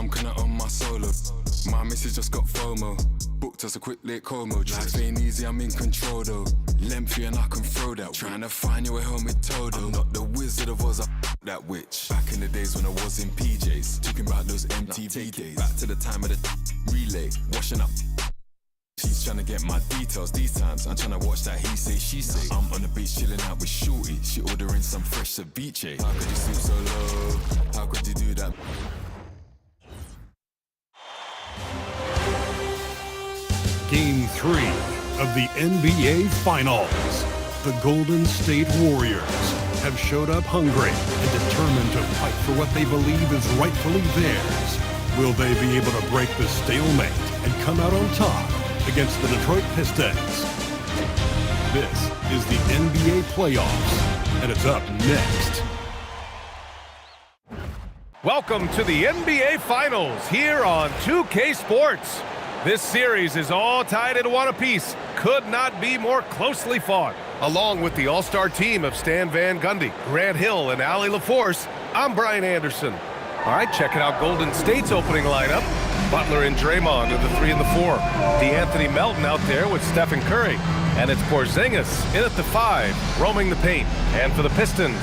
I'm kinda on my solo. My missus just got FOMO. Booked us a quick late Como. Life ain't easy, I'm in control though. Lengthy and I can throw that. Trying to find your way home with Toto. I'm not the Wizard of Oz, that witch. Back in the days when I was in PJs. Talking about those MTV days. Back to the time of the relay. Washing up. She's trying to get my details these times. I'm trying to watch that he say, she say. I'm on the beach chilling out with Shorty. She ordering some fresh ceviche. How could you sleep so low? How could you do that? Game 3 of the NBA Finals. The Golden State Warriors have showed up hungry and determined to fight for what they believe is rightfully theirs. Will they be able to break the stalemate and come out on top against the Detroit Pistons? This is the NBA Playoffs, and it's up next. Welcome to the NBA Finals here on 2K Sports. This series is all tied into one apiece. Could not be more closely fought. Along with the all-star team of Stan Van Gundy, Grant Hill, and Allie LaForce, I'm Brian Anderson. All right, checking out Golden State's opening lineup. Butler and Draymond are the 3 and the 4. DeAnthony Melton out there with Stephen Curry. And it's Porzingis in at the 5, roaming the paint. And for the Pistons,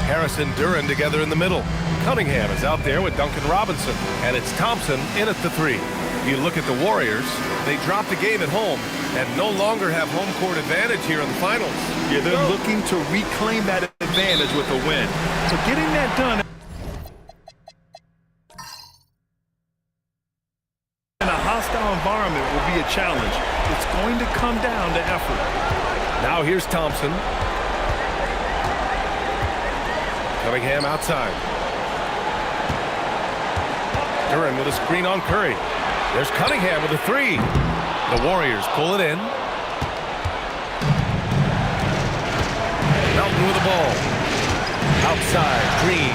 Harris and Duran together in the middle. Cunningham is out there with Duncan Robinson. And it's Thompson in at the 3. You look at the Warriors, they dropped the game at home and no longer have home court advantage here in the finals. Yeah, they're looking to reclaim that advantage with a win. So getting that done in a hostile environment will be a challenge. It's going to come down to effort. Now here's Thompson. Cunningham outside. Duran with a screen on Curry. There's Cunningham with a 3. The Warriors pull it in. Melton with the ball. Outside, Green.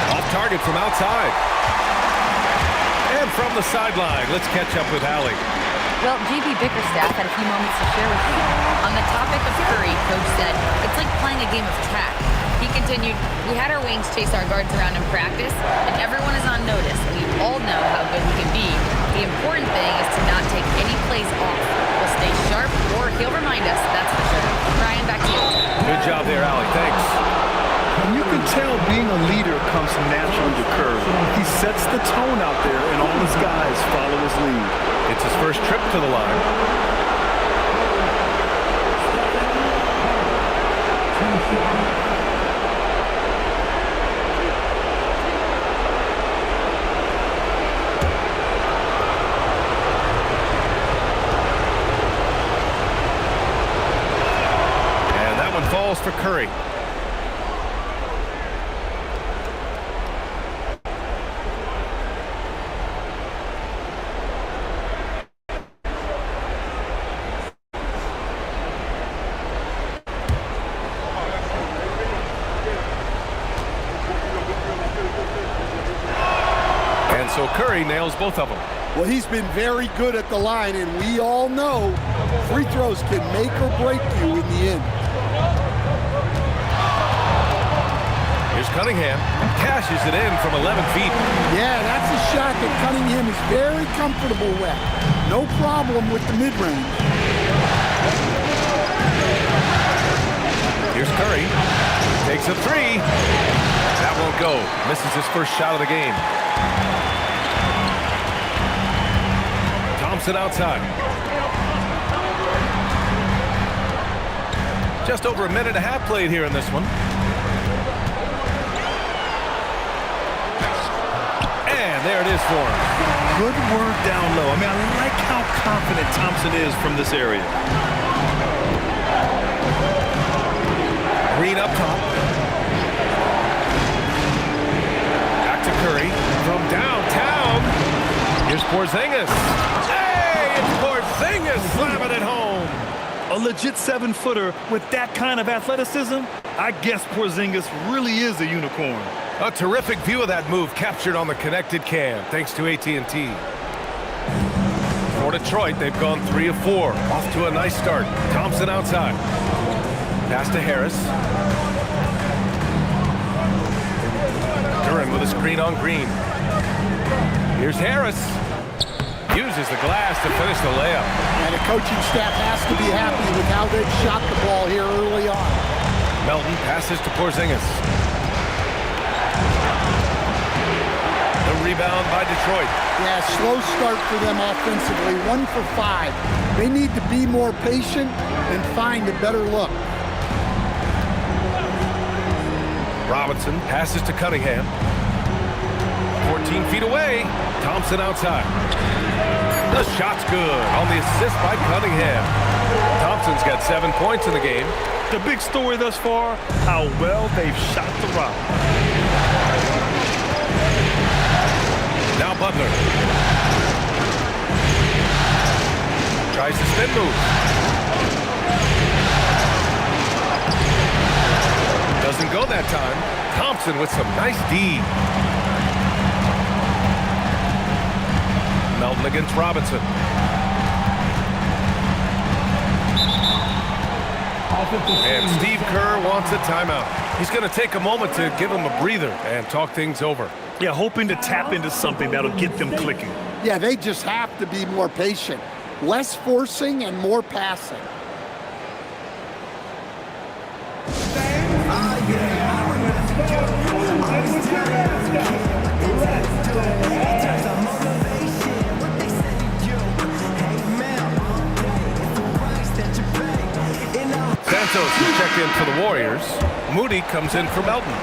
Off target from outside. And from the sideline, let's catch up with Allie. Well, JB Bickerstaff had a few moments to share with you. On the topic of Curry, Coach said, it's like playing a game of tag. He continued, we had our wings chase our guards around in practice, and everyone is on notice. We all know how good he can be. The important thing is to not take any plays off. We'll stay sharp, or he'll remind us, that's for sure. Brian, back to you. Good job there, Allie. Thanks. And you can tell being a leader comes naturally to Curry. He sets the tone out there, and all his guys follow his lead. It's his first trip to the line. And that one falls for Curry. So Curry nails both of them. Well, he's been very good at the line, and we all know free throws can make or break you in the end. Here's Cunningham. Cashes it in from 11 feet. Yeah, that's a shot that Cunningham is very comfortable with. No problem with the mid-range. Here's Curry. Takes a 3. That won't go. Misses his first shot of the game. Thompson outside. Just over a minute and a half played here in this one. And there it is for him. Good work down low. I mean, I like how confident Thompson is from this area. Green up top. Back to Curry from downtown. Here's Porzingis. Hey, it's Porzingis slamming it home. A legit 7-footer with that kind of athleticism, I guess Porzingis really is a unicorn. A terrific view of that move captured on the connected cam, thanks to AT&T. For Detroit, they've gone 3 of 4. Off to a nice start. Thompson outside. Pass to Harris. Duran with a screen on Green. Here's Harris. Uses the glass to finish the layup. And the coaching staff has to be happy with how they've shot the ball here early on. Melton passes to Porzingis. The rebound by Detroit. Yeah, slow start for them offensively, 1 for 5. They need to be more patient and find a better look. Robinson passes to Cunningham. 14 feet away. Thompson outside. The shot's good on the assist by Cunningham. Thompson's got 7 points in the game. The big story thus far, how well they've shot the rock. Now Butler. Tries to spin move. Doesn't go that time. Thompson with some nice D. Melton against Robinson. And Steve Kerr wants a timeout. He's going to take a moment to give him a breather and talk things over. Yeah, hoping to tap into something that'll get them clicking. Yeah, they just have to be more patient. Less forcing and more passing. Santos is checked in for the Warriors. Moody comes in for Melton.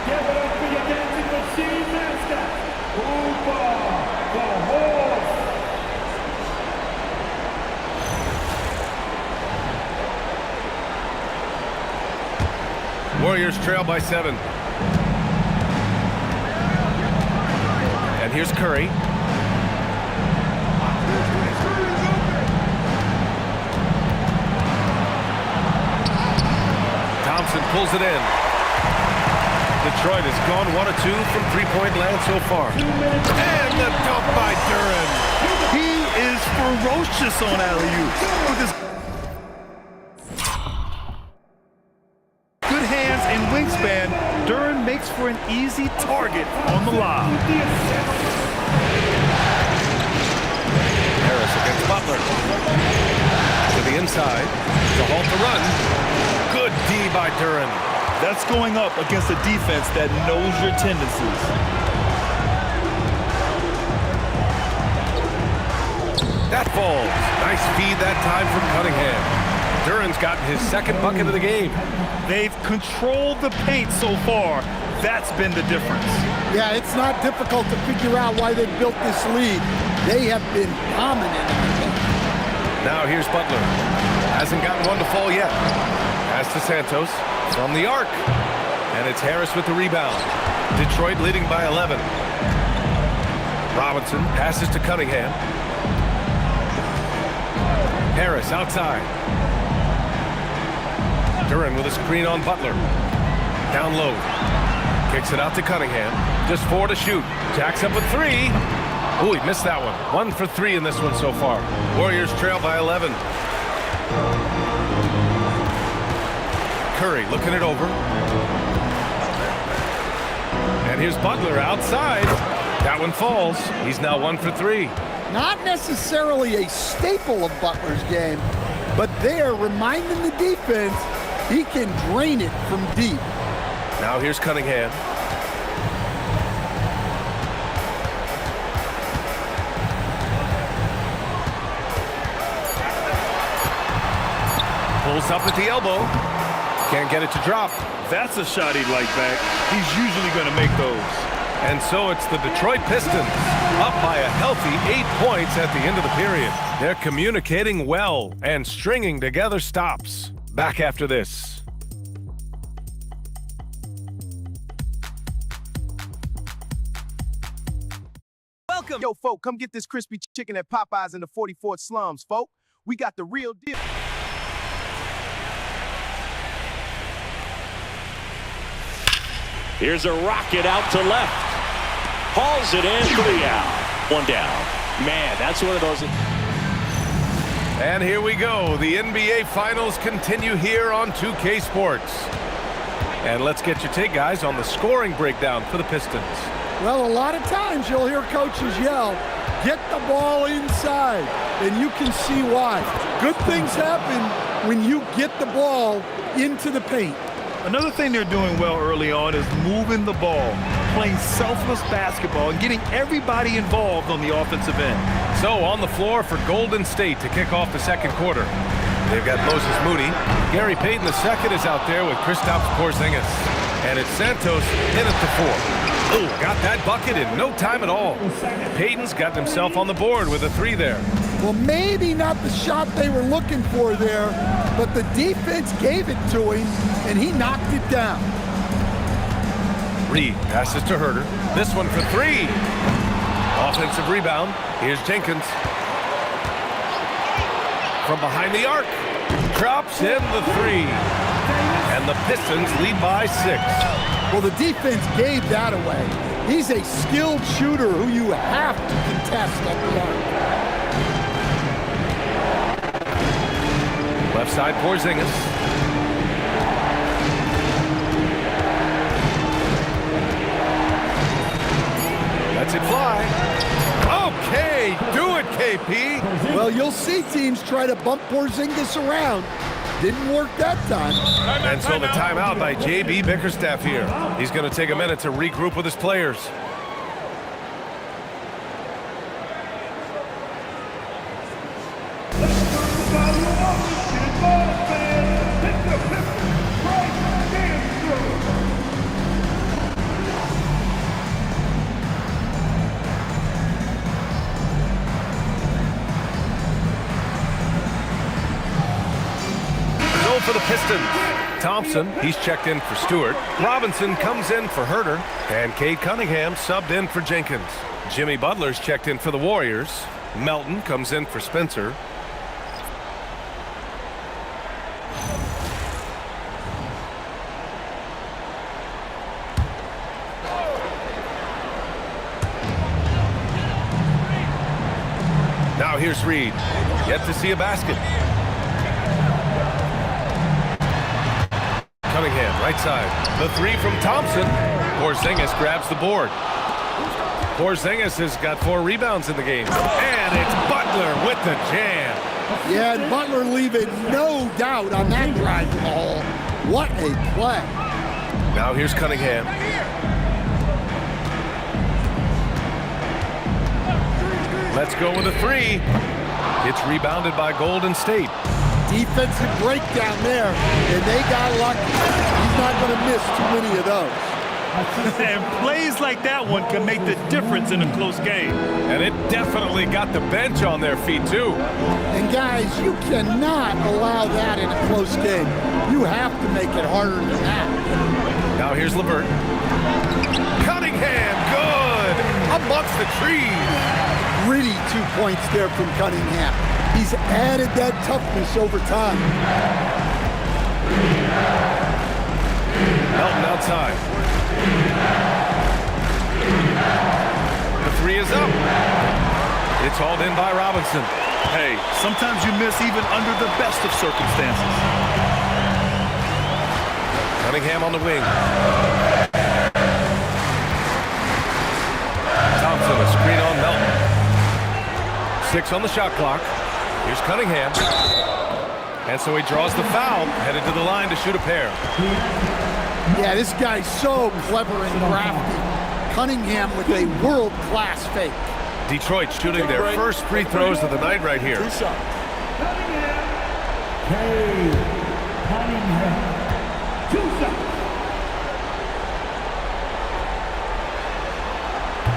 Give it up for your dancing machine mascot, Hooper, the horse. Warriors trail by 7. And here's Curry. Thompson pulls it in. Detroit has gone 1 of 2 from three-point land so far. And the dunk by Duren. He is ferocious on alley-oops. With his good hands and wingspan, Duren makes for an easy target on the lob. Harris against Butler. To the inside to halt the run. Good D by Duren. That's going up against a defense that knows your tendencies. That falls. Nice feed that time from Cunningham. Duren's gotten his 2nd bucket of the game. They've controlled the paint so far. That's been the difference. Yeah, it's not difficult to figure out why they've built this lead. They have been dominant in the paint. Now here's Butler. Hasn't gotten one to fall yet. Pass to Santos from the arc. And it's Harris with the rebound. Detroit leading by 11. Robinson passes to Cunningham. Harris outside. Duren with a screen on Butler. Down low. Kicks it out to Cunningham. Just 4 to shoot. Jacks up with 3. Oh, he missed that one. 1 for 3 in this one so far. Warriors trail by 11. Curry looking it over. And here's Butler outside. That one falls. He's now 1 for 3. Not necessarily a staple of Butler's game, but they're reminding the defense he can drain it from deep. Now here's Cunningham. Pulls up at the elbow. Can't get it to drop. That's a shot he'd like back. He's usually going to make those. And so it's the Detroit Pistons up by a healthy 8 points at the end of the period. They're communicating well and stringing together stops. Back after this. Welcome. Yo, folk, come get this crispy chicken at Popeyes in the 44th slums, folk. We got the real deal. Here's a rocket out to left. Hauls it in, 3 out. 1 down. Man, that's one of those. And here we go. The NBA Finals continue here on 2K Sports. And let's get your take, guys, on the scoring breakdown for the Pistons. Well, a lot of times you'll hear coaches yell, get the ball inside, and you can see why. Good things happen when you get the ball into the paint. Another thing they're doing well early on is moving the ball, playing selfless basketball, and getting everybody involved on the offensive end. So on the floor for Golden State to kick off the second quarter. They've got Moses Moody. Gary Payton II is out there with Kristaps Porzingis. And it's Santos in at the 4. Oh, got that bucket in no time at all. Payton's got himself on the board with a 3 there. Well, maybe not the shot they were looking for there, but the defense gave it to him, and he knocked it down. Reed passes to Herter. This one for 3. Offensive rebound. Here's Jenkins. From behind the arc. Drops in the 3. And the Pistons lead by 6. Well, the defense gave that away. He's a skilled shooter who you have to contest at the arc. Left side, Porzingis. Lets it fly. Okay, do it, KP. Well, you'll see teams try to bump Porzingis around. Didn't work that time. And so the timeout by J.B. Bickerstaff here. He's going to take a minute to regroup with his players. For the Pistons. Thompson, he's checked in for Stewart. Robinson comes in for Herter. And Cade Cunningham subbed in for Jenkins. Jimmy Butler's checked in for the Warriors. Melton comes in for Spencer. Now here's Reed. Yet to see a basket. Cunningham, right side. The 3 from Thompson. Porzingis grabs the board. Porzingis has got 4 rebounds in the game. And it's Butler with the jam. Yeah, and Butler leaving no doubt on that drive ball. What a play. Now here's Cunningham. Let's go with a 3. It's rebounded by Golden State. Defensive breakdown there, and they got lucky. He's not going to miss too many of those. And plays like that one can make the difference in a close game. And it definitely got the bench on their feet, too. And, guys, you cannot allow that in a close game. You have to make it harder than that. Now here's LeVert. Cunningham, good! Amongst the trees. Gritty 2 points there from Cunningham. He's added that toughness over time. Melton outside. The 3 is up. It's hauled in by Robinson. Hey, sometimes you miss even under the best of circumstances. Cunningham on the wing. Thompson, a screen on Melton. 6 on the shot clock. Here's Cunningham. And so he draws the foul, headed to the line to shoot a pair. Yeah, this guy's so clever and crafty. Cunningham with a world-class fake. Detroit shooting their first free throws of the night right here.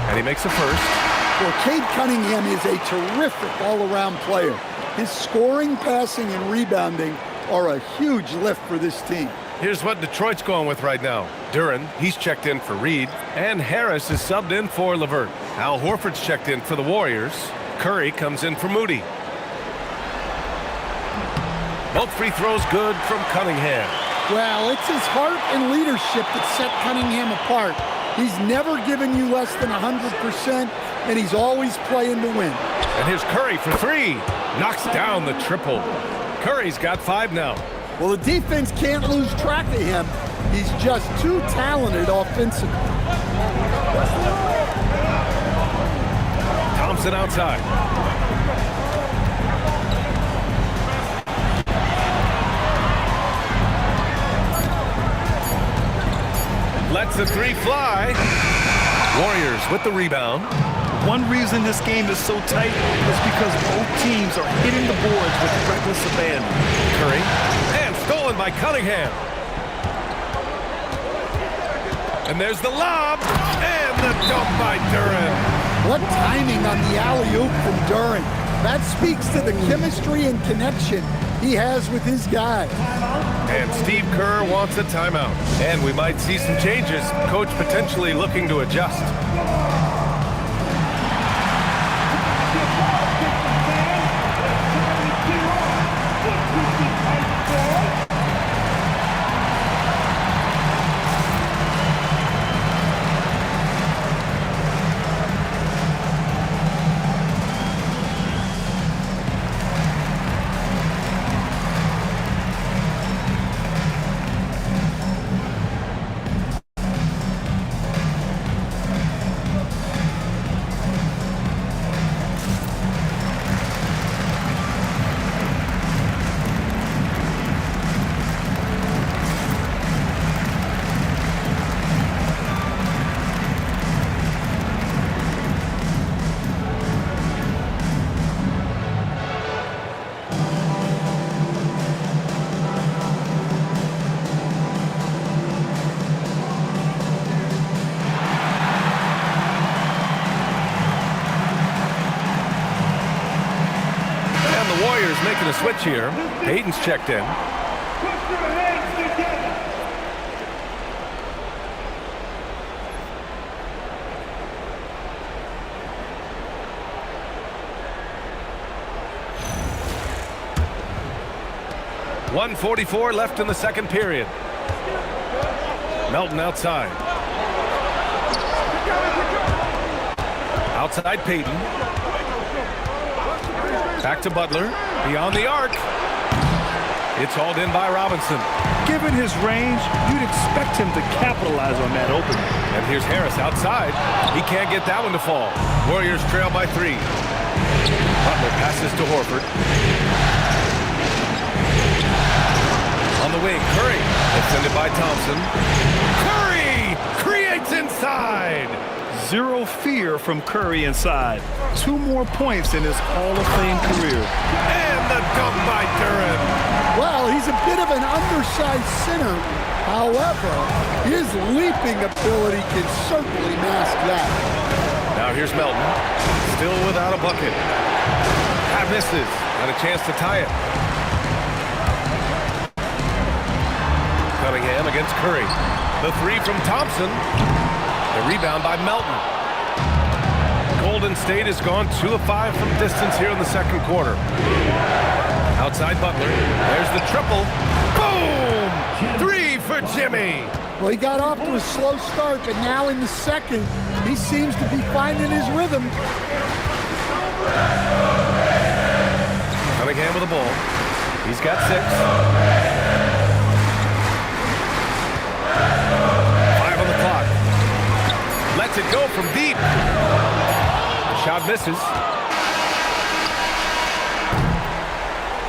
And he makes the first. Well, Cade Cunningham is a terrific all-around player. His scoring, passing, and rebounding are a huge lift for this team. Here's what Detroit's going with right now. Duren, he's checked in for Reed. And Harris is subbed in for LeVert. Al Horford's checked in for the Warriors. Curry comes in for Moody. Both free throws good from Cunningham. Well, it's his heart and leadership that set Cunningham apart. He's never given you less than 100%, and he's always playing to win. And here's Curry for 3. Knocks down the triple. Curry's got 5 now. Well, the defense can't lose track of him. He's just too talented offensively. Thompson outside. Lets the three fly. Warriors with the rebound. One reason this game is so tight is because both teams are hitting the boards with reckless abandon. Curry. And stolen by Cunningham. And there's the lob. And the dunk by Duran. What timing on the alley-oop from Duran. That speaks to the chemistry and connection he has with his guys. And Steve Kerr wants a timeout. And we might see some changes. Coach potentially looking to adjust. Warriors making a switch here. Hayden's checked in. .144 left in the second period. Melton outside. Outside Payton. Back to Butler. Beyond the arc. It's hauled in by Robinson. Given his range, you'd expect him to capitalize on that opening. And here's Harris outside. He can't get that one to fall. Warriors trail by 3. Butler passes to Horford. On the wing, Curry. Defended by Thompson. Curry creates inside. Zero fear from Curry inside. 2 more points in his Hall of Fame career. And the dunk by Duran. Well, he's a bit of an undersized center. However, his leaping ability can certainly mask that. Now here's Melton. Still without a bucket. That misses. Got a chance to tie it. Cunningham against Curry. The 3 from Thompson. The rebound by Melton. Golden State has gone 2 of 5 from distance here in the second quarter. Outside Butler. There's the triple. Boom! 3 for Jimmy. Well, he got off to a slow start, but now in the second, he seems to be finding his rhythm. Cunningham with the ball. He's got 6. 5 on the clock. Lets it go from deep. The shot misses.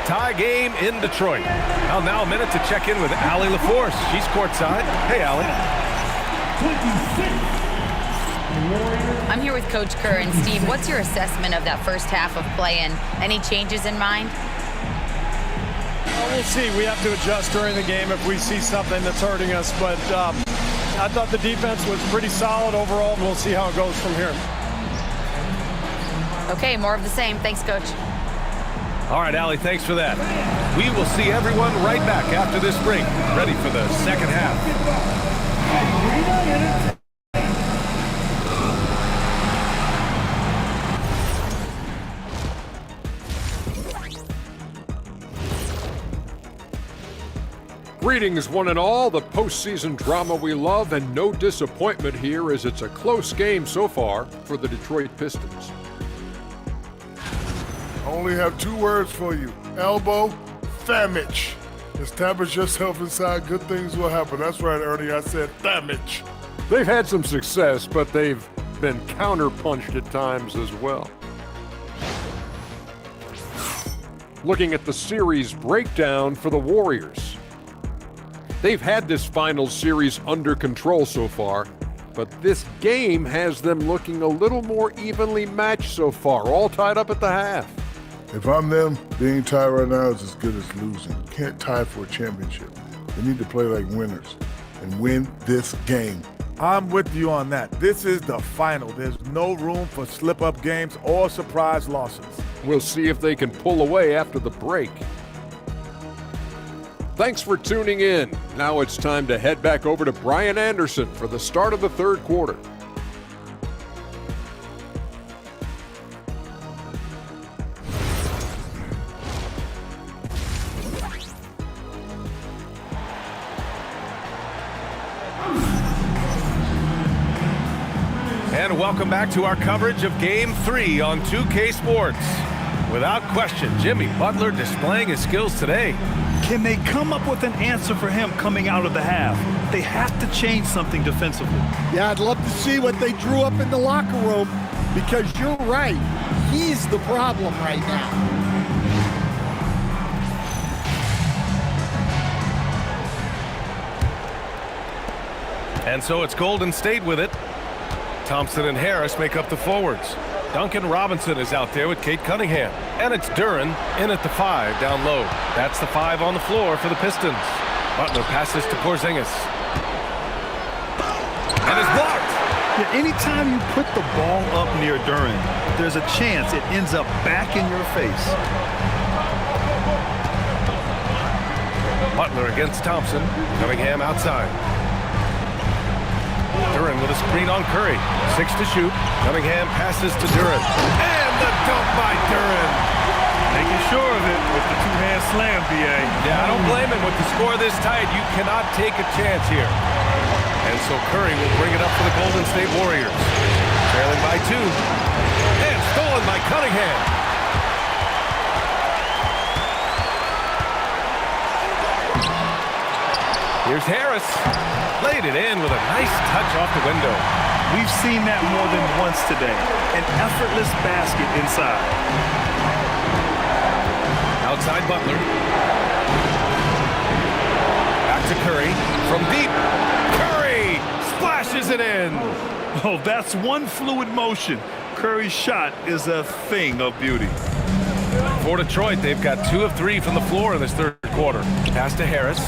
Tie game in Detroit. Well, now a minute to check in with Allie LaForce. She's courtside. Hey, Allie. I'm here with Coach Kerr. And Steve, what's your assessment of that first half of play and any changes in mind? Well, we'll see. We have to adjust during the game if we see something that's hurting us. But I thought the defense was pretty solid overall, and we'll see how it goes from here. Okay, more of the same. Thanks, Coach. All right, Allie, thanks for that. We will see everyone right back after this break, ready for the second half. Greetings, one and all. The postseason drama we love, and no disappointment here as it's a close game so far for the Detroit Pistons. I only have 2 words for you. Elbow, famich. Establish yourself inside, good things will happen. That's right, Ernie. I said damage. They've had some success, but they've been counterpunched at times as well. Looking at the series breakdown for the Warriors. They've had this finals series under control so far, but this game has them looking a little more evenly matched so far, all tied up at the half. If I'm them, being tied right now is as good as losing. You can't tie for a championship. They need to play like winners and win this game. I'm with you on that. This is the final. There's no room for slip-up games or surprise losses. We'll see if they can pull away after the break. Thanks for tuning in. Now it's time to head back over to Brian Anderson for the start of the third quarter. And welcome back to our coverage of Game 3 on 2K Sports. Without question, Jimmy Butler displaying his skills today. Can they come up with an answer for him coming out of the half? They have to change something defensively. Yeah, I'd love to see what they drew up in the locker room, because you're right. He's the problem right now. And so it's Golden State with it. Thompson and Harris make up the forwards. Duncan Robinson is out there with Kate Cunningham. And it's Duren in at the 5 down low. That's the 5 on the floor for the Pistons. Butler passes to Porzingis. And it's blocked. Yeah, anytime you put the ball up near Duren, there's a chance it ends up back in your face. Butler against Thompson. Cunningham outside. Duren with a screen on Curry. 6 to shoot. Cunningham passes to Duren. And the dunk by Duren. Making sure of it with the two-hand slam, BA. Yeah, I don't blame him. With the score this tight, you cannot take a chance here. And so Curry will bring it up for the Golden State Warriors. Trailing by 2. And stolen by Cunningham. Here's Harris. Laid it in with a nice touch off the window. We've seen that more than once today. An effortless basket inside. Outside Butler. Back to Curry. From deep. Curry splashes it in. Oh, that's one fluid motion. Curry's shot is a thing of beauty. For Detroit, they've got 2 of 3 from the floor in this third quarter. Pass to Harris.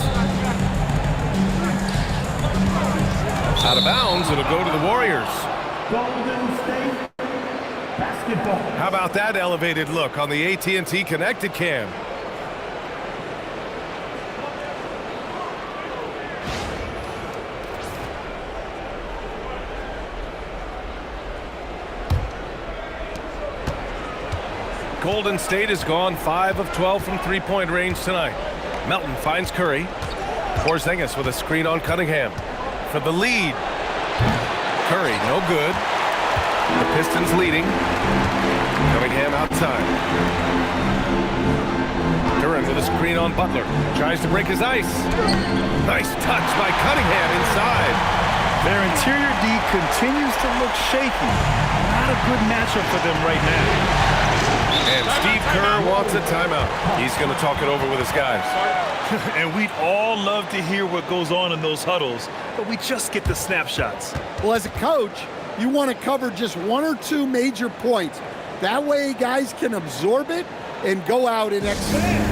Out of bounds, it'll go to the Warriors. Golden State basketball. How about that elevated look on the AT&T Connected Cam? Golden State has gone 5 of 12 from three-point range tonight. Melton finds Curry. Porzingis with a screen on Cunningham. For the lead. Curry, no good. The Pistons leading. Cunningham outside. Duren with a screen on Butler. Tries to break his ice. Nice touch by Cunningham inside. Their interior D continues to look shaky. Not a good matchup for them right now. And Steve Kerr wants a timeout. He's going to talk it over with his guys. And we'd all love to hear what goes on in those huddles, but we just get the snapshots. Well, as a coach, you want to cover just 1 or 2 major points. That way guys can absorb it and go out and execute.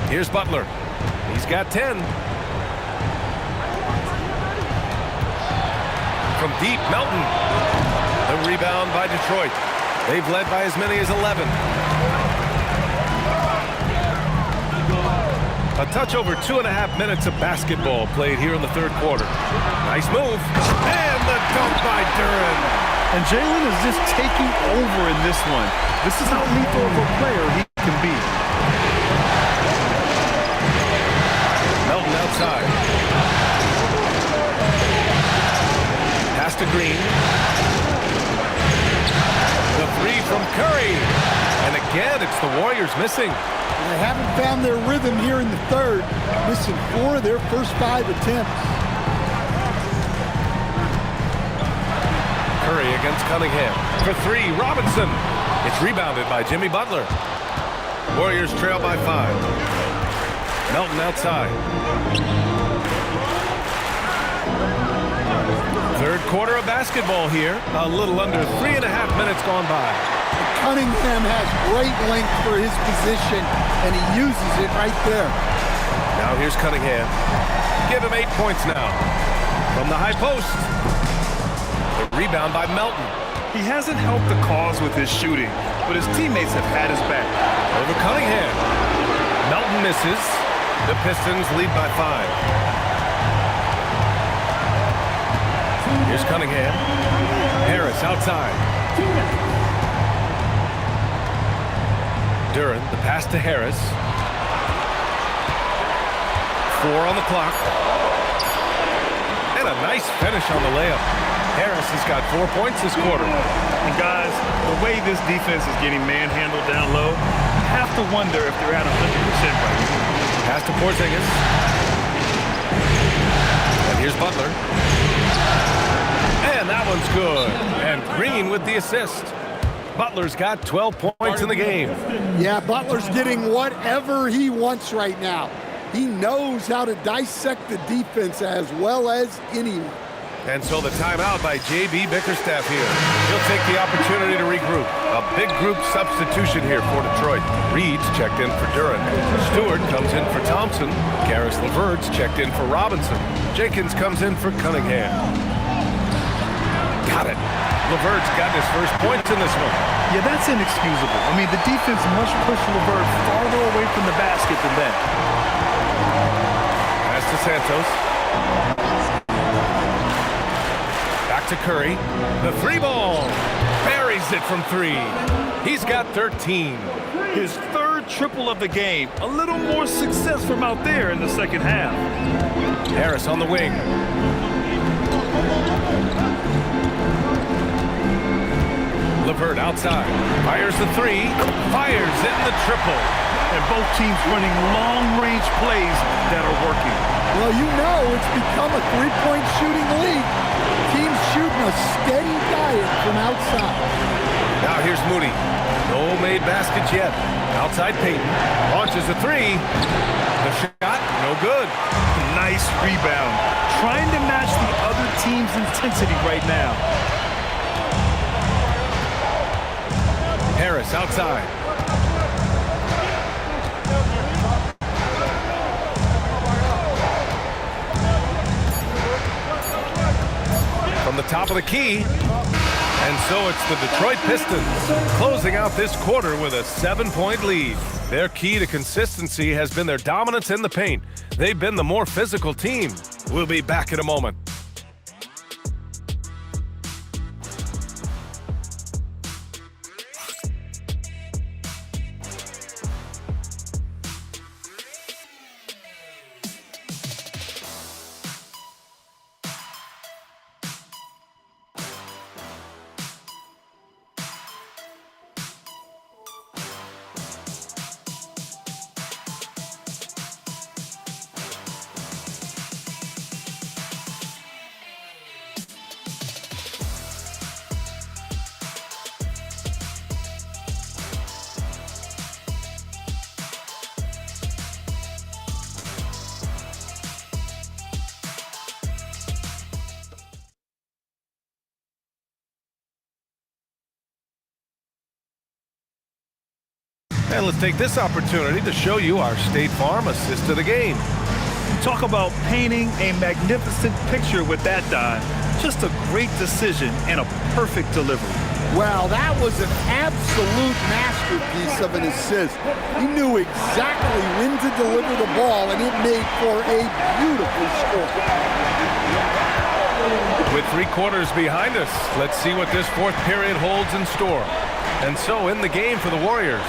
Here's Butler. He's got 10. From deep, Melton. The rebound by Detroit. They've led by as many as 11. A touch over 2.5 minutes of basketball played here in the third quarter. Nice move. And the dunk by Duren. And Jalen is just taking over in this one. This is how lethal of a player he can be. Melton outside. Pass to Green. The three from Curry. And again, it's the Warriors missing. They haven't found their rhythm here in the third, missing 4 of their first 5 attempts. Curry against Cunningham. For 3, Robinson. It's rebounded by Jimmy Butler. Warriors trail by 5. Melton outside. Third quarter of basketball here. A little under 3.5 minutes gone by. Cunningham has great length for his position, and he uses it right there. Now here's Cunningham. Give him 8 points now. From the high post. The rebound by Melton. He hasn't helped the cause with his shooting, but his teammates have had his back. Over Cunningham. Melton misses. The Pistons lead by 5. Here's Cunningham. Harris outside. Duren, the pass to Harris. 4 on the clock. And a nice finish on the layup. Harris has got 4 points this quarter. And guys, the way this defense is getting manhandled down low, you have to wonder if they're at 100% right now. Pass to Porzingis. And here's Butler. And that one's good. And Green with the assist. Butler's got 12 points in the game. Yeah, Butler's getting whatever he wants right now. He knows how to dissect the defense as well as anyone. And so the timeout by J.B. Bickerstaff here. He'll take the opportunity to regroup. A big group substitution here for Detroit. Reed's checked in for Duren. Stewart comes in for Thompson. Karis LeVert's checked in for Robinson. Jenkins comes in for Cunningham. Got it. LeVert's got his first points in this one. Yeah, that's inexcusable. I mean, the defense must push LeVert farther away from the basket than that. Pass to Santos. Back to Curry. The 3 ball. Buries it from 3. He's got 13. His third triple of the game. A little more success from out there in the second half. Harris on the wing. LeVert outside. Fires the 3. Fires in the triple. And both teams running long-range plays that are working. Well, you know it's become a 3-point shooting league. Teams shooting a steady diet from outside. Now here's Moody. No made baskets yet. Outside Payton. Launches a 3. The shot, no good. Nice rebound. Trying to match the other team's intensity right now. Harris outside. From the top of the key. And so it's the Detroit Pistons closing out this quarter with a 7-point lead. Their key to consistency has been their dominance in the paint. They've been the more physical team. We'll be back in a moment. And let's take this opportunity to show you our State Farm assist of the game. Talk about painting a magnificent picture with that dive. Just a great decision and a perfect delivery. Well, that was an absolute masterpiece of an assist. He knew exactly when to deliver the ball, and it made for a beautiful score. With 3 quarters behind us, let's see what this 4th period holds in store. And so in the game for the Warriors,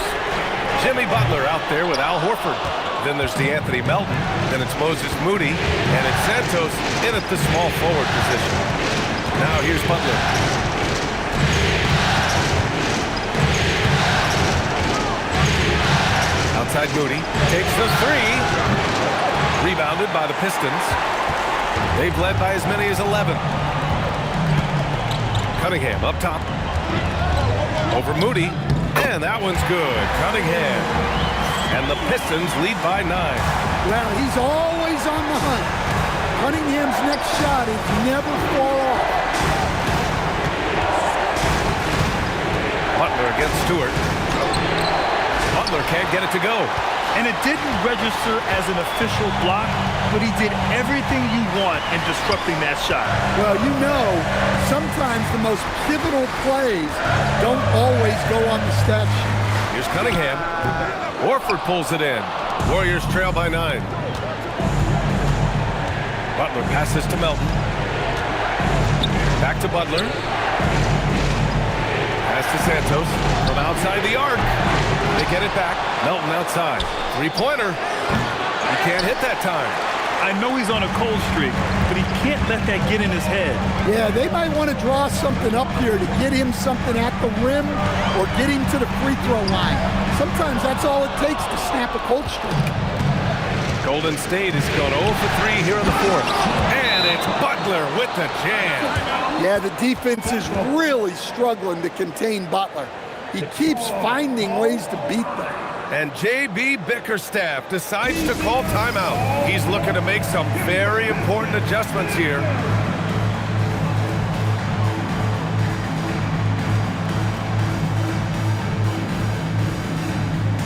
Jimmy Butler out there with Al Horford. Then there's DeAnthony Melton. Then it's Moses Moody. And it's Santos in at the small forward position. Now here's Butler. Outside Moody. Takes the 3. Rebounded by the Pistons. They've led by as many as 11. Cunningham up top. Over Moody. And that one's good. Cunningham. And the Pistons lead by 9. Well, he's always on the hunt. Cunningham's next shot is never far off. Butler against Stewart. Butler can't get it to go. And it didn't register as an official block, but he did everything you want in disrupting that shot. Well, you know, sometimes the most pivotal plays don't always go on the stat sheet. Here's Cunningham. Horford pulls it in. Warriors trail by 9. Butler passes to Melton. Back to Butler. Pass to Santos from outside the arc. They get it back. Melton outside. 3-pointer. He can't hit that time. I know he's on a cold streak, but he can't let that get in his head. Yeah, they might want to draw something up here to get him something at the rim or get him to the free throw line. Sometimes that's all it takes to snap a cold streak. Golden State has gone 0 for 3 here in the 4th. And it's Butler with the jam. Yeah, the defense is really struggling to contain Butler. He keeps finding ways to beat them. And J.B. Bickerstaff decides to call timeout. He's looking to make some very important adjustments here.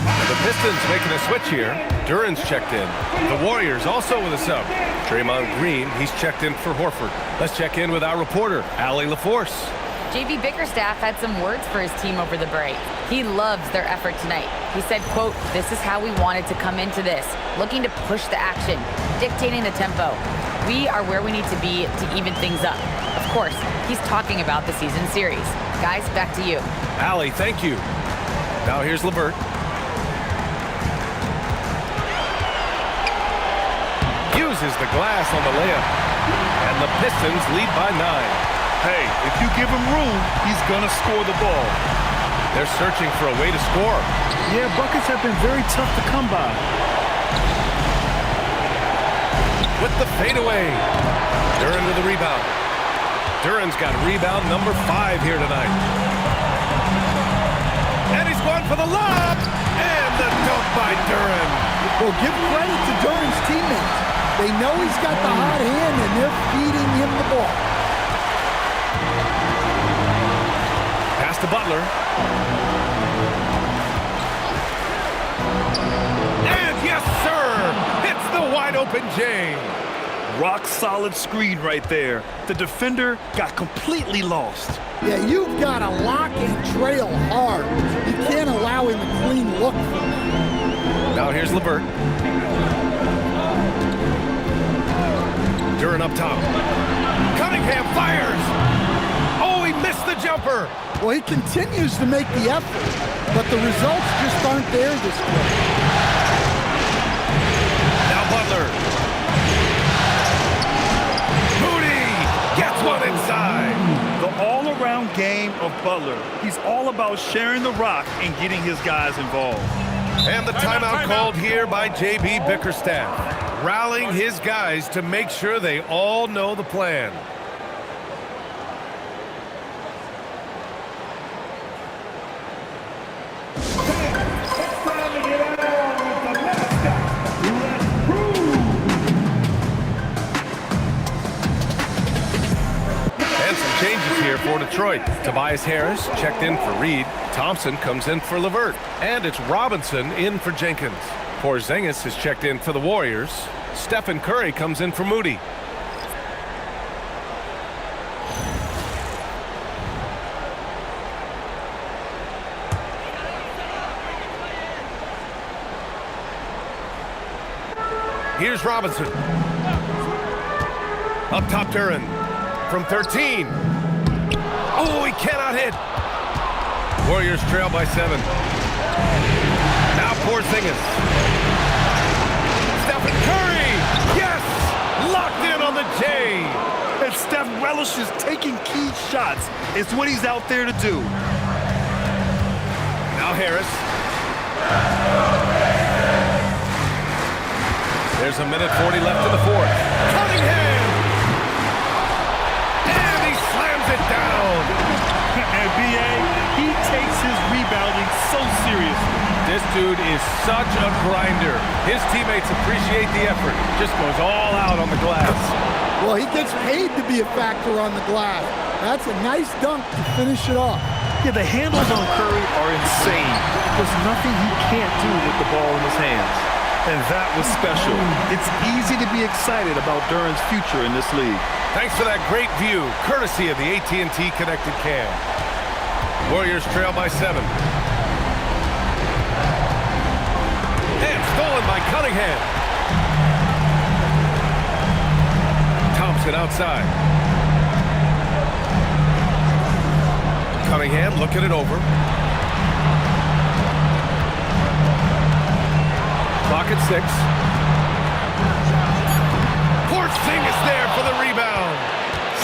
And the Pistons making a switch here. Duran's checked in. The Warriors also with a sub. Draymond Green, he's checked in for Horford. Let's check in with our reporter, Allie LaForce. J.B. Bickerstaff had some words for his team over the break. He loves their effort tonight. He said, quote, "This is how we wanted to come into this, looking to push the action, dictating the tempo. We are where we need to be to even things up." Of course, he's talking about the season series. Guys, back to you. Allie, thank you. Now here's LeVert. Uses the glass on the layup. And the Pistons lead by 9. Hey, if you give him room, he's gonna score the ball. They're searching for a way to score. Yeah, buckets have been very tough to come by. With the fadeaway. Duran with the rebound. Duran's got rebound number 5 here tonight. And he's going for the lob. And the dunk by Duran. Well, give credit to Duran's teammates. They know he's got the hot hand, and they're feeding him the ball. Pass to Butler. And yes, sir! It's the wide open J. Rock solid screen right there. The defender got completely lost. Yeah, you've got to lock and trail hard. You can't allow him a clean look from that. Now here's LeVert. Duran up top. Cunningham fires! Oh, he missed the jumper! Well, he continues to make the effort, but the results just aren't there this quarter. Now Butler. Moody gets one inside. The all-around game of Butler. He's all about sharing the rock and getting his guys involved. And the timeout called here by J.B. Bickerstaff, rallying his guys to make sure they all know the plan. And some changes here. here for Detroit. Tobias Harris checked in for Reed. Thompson comes in for Levert. And it's Robinson in for Jenkins. Porzingis is checked in for the Warriors. Stephen Curry comes in for Moody. Here's Robinson. Up top, Duran from 13. Oh, he cannot hit. Warriors trail by 7. Now Porzingis. Stephen Curry. Yes! Locked in on the J. And Steph relishes taking key shots. It's what he's out there to do. Now Harris. There's a minute 40 left in the fourth. Cunningham! And he slams it down. And BA, he takes his rebounding so seriously. This dude is such a grinder. His teammates appreciate the effort. Just goes all out on the glass. Well, he gets paid to be a factor on the glass. That's a nice dunk to finish it off. Yeah, the handles on Curry are insane. There's nothing he can't do with the ball in his hands. And that was special. It's easy to be excited about Duran's future in this league. Thanks for that great view, courtesy of the AT&T Connected Cam. Warriors trail by 7. And stolen by Cunningham. Thompson outside. Cunningham looking it over. Clock at 6. Porzingis there for the rebound.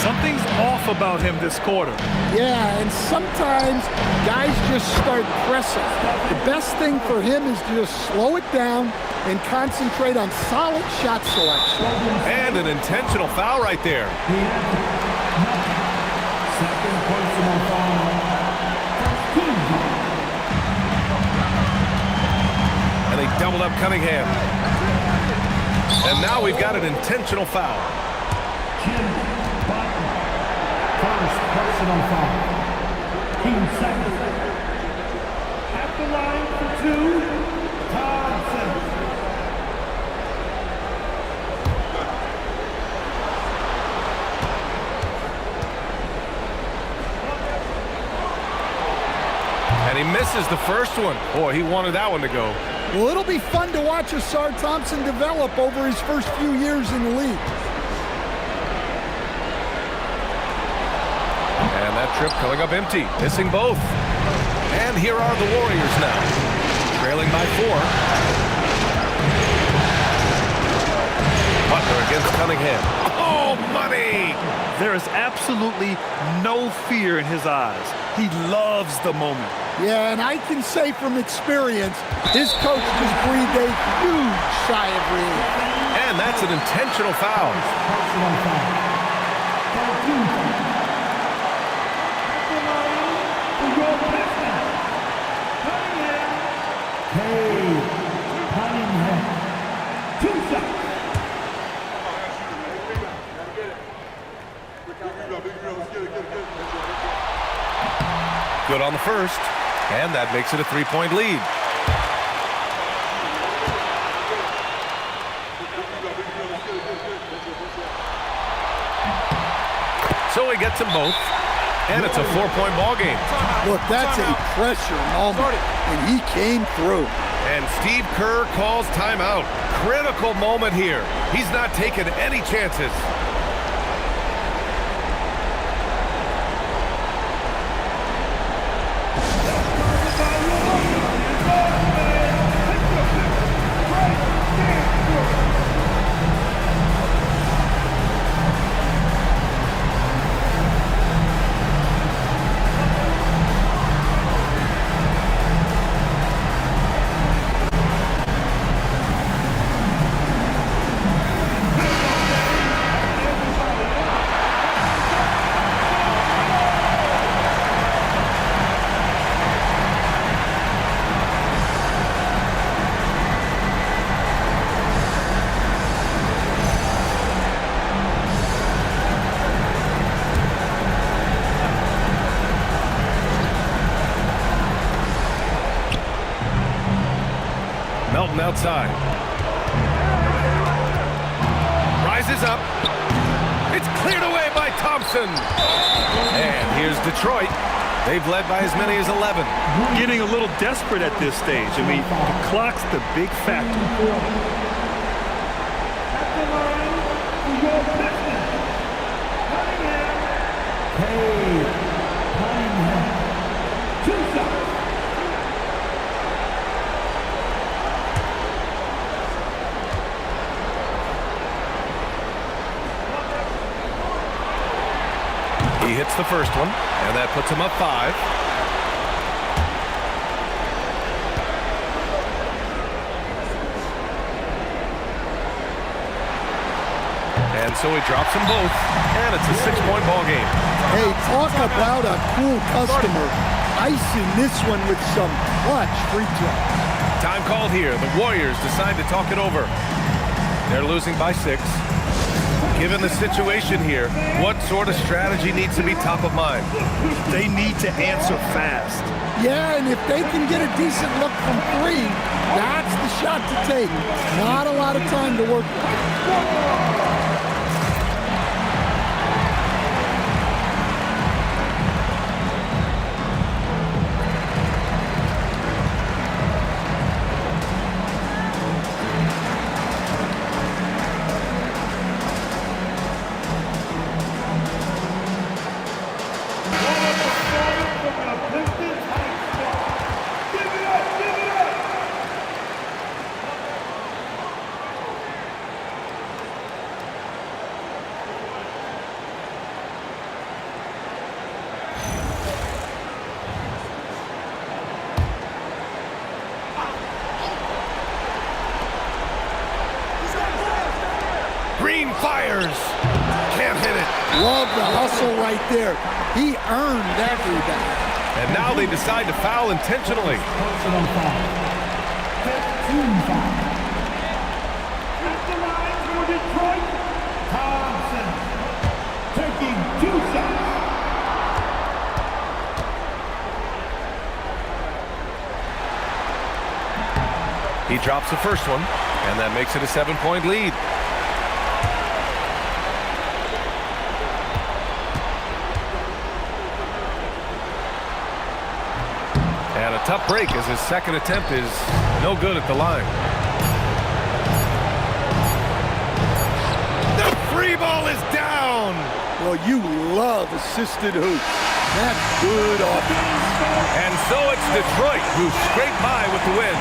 Something's off about him this quarter. Yeah, and sometimes guys just start pressing. The best thing for him is to just slow it down and concentrate on solid shot selection. And an intentional foul right there. Second personal foul. And they doubled up Cunningham. And now we've got an intentional foul. First personal foul. Team second. At the line for 2, Thompson. And he misses the first one. Boy, he wanted that one to go. Well, it'll be fun to watch Asar Thompson develop over his first few years in the league. And that trip coming up empty, missing both. And here are the Warriors now, trailing by 4. Butler against Cunningham. Oh, money! There is absolutely no fear in his eyes. He loves the moment. Yeah, and I can say from experience, his coach just breathed a huge sigh of relief. And that's an intentional foul. Personal foul. Cunningham. 2 shots. Good on the first, and that makes it a 3-point lead. So he gets them both, and it's a 4-point ball game. Look, that's a pressure moment, and he came through. And Steve Kerr calls timeout. Critical moment here. He's not taking any chances. outside. Rises up. It's cleared away by Thompson. And here's Detroit. They've led by as many as 11. Getting a little desperate at this stage. I mean, the clock's the big factor. He hits the first one, and that puts him up 5. And so he drops them both, and it's a 6-point ball game. Hey, talk about a cool customer. Icing this one with some clutch free throws. Time called here. The Warriors decide to talk it over. They're losing by 6. Given the situation here, what sort of strategy needs to be top of mind? They need to answer fast. Yeah, and if they can get a decent look from 3, that's the shot to take. Not a lot of time to work with. Green fires. Can't hit it. Love the hustle right there. He earned that rebound. And now they decide to foul intentionally. Personal foul. 15 foul. At the line for Detroit, Thompson taking 2 shots. He drops the first one, and that makes it a 7-point lead. And a tough break as his second attempt is no good at the line. The free ball is down. Well, you love assisted hoops. That's good offense. And so it's Detroit who scraped by with the win.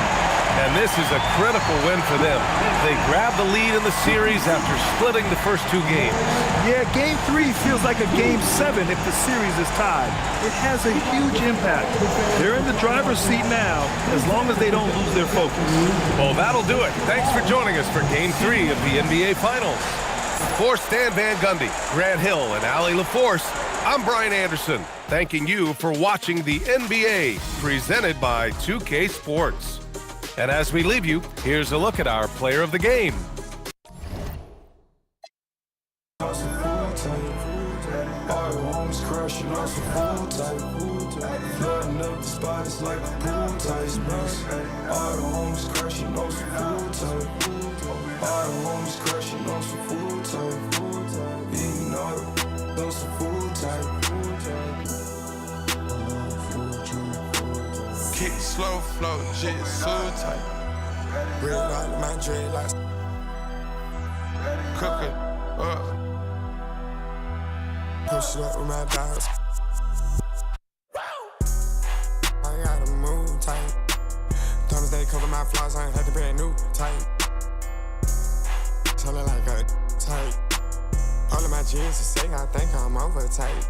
And this is a critical win for them. They grab the lead in the series after splitting the first 2 games. Yeah, Game 3 feels like a Game 7 if the series is tied. It has a huge impact. They're in the driver's seat now, as long as they don't lose their focus. Well, that'll do it. Thanks for joining us for Game 3 of the NBA Finals. For Stan Van Gundy, Grant Hill, and Allie LaForce, I'm Brian Anderson, thanking you for watching the NBA, presented by 2K Sports. And as we leave you, here's a look at our player of the game. Kick slow flow, shit so tight. Red light, my dreadlocks. Cook it up. Push it up with my dogs. I gotta move tight. Thomas they cover my flaws, I ain't had to brand new tight. Tell it like a tight. All of my jeans are sick, I think I'm over tight.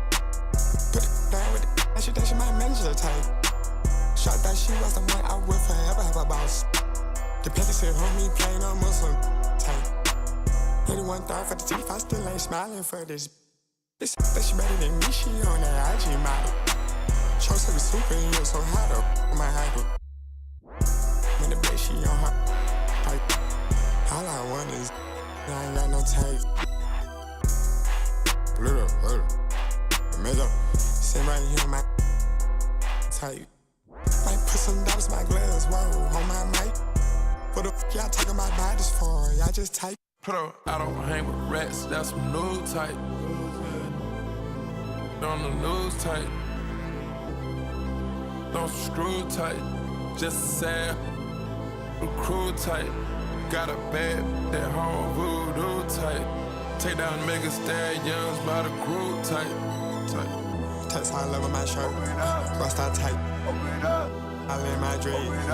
Put it down with the she think she might manage the tight. Shot that she was the one I will forever have a boss. The picket said, homie, playing on Muslim tight. 81 thought for the teeth, I still ain't smiling for this. This that she better than me, she on that IG model. Chose to be super and you so hot up on my high. When the bed, she on her tight. All I want is, I ain't got no tight. Little, measure, sit right here on my tight. Might put some dollars in my gloves, whoa, on my mic. What the f y'all talking about bodies for? Y'all just type. Put her, I don't hang with rats, that's some new type. On the news type. Don't screw tight. Just sad, crew tight. Got a bad, that home voodoo tight. Take down mega stallions by the crew tight. Text I love on my shirt. Rust I tight. I lay my dream.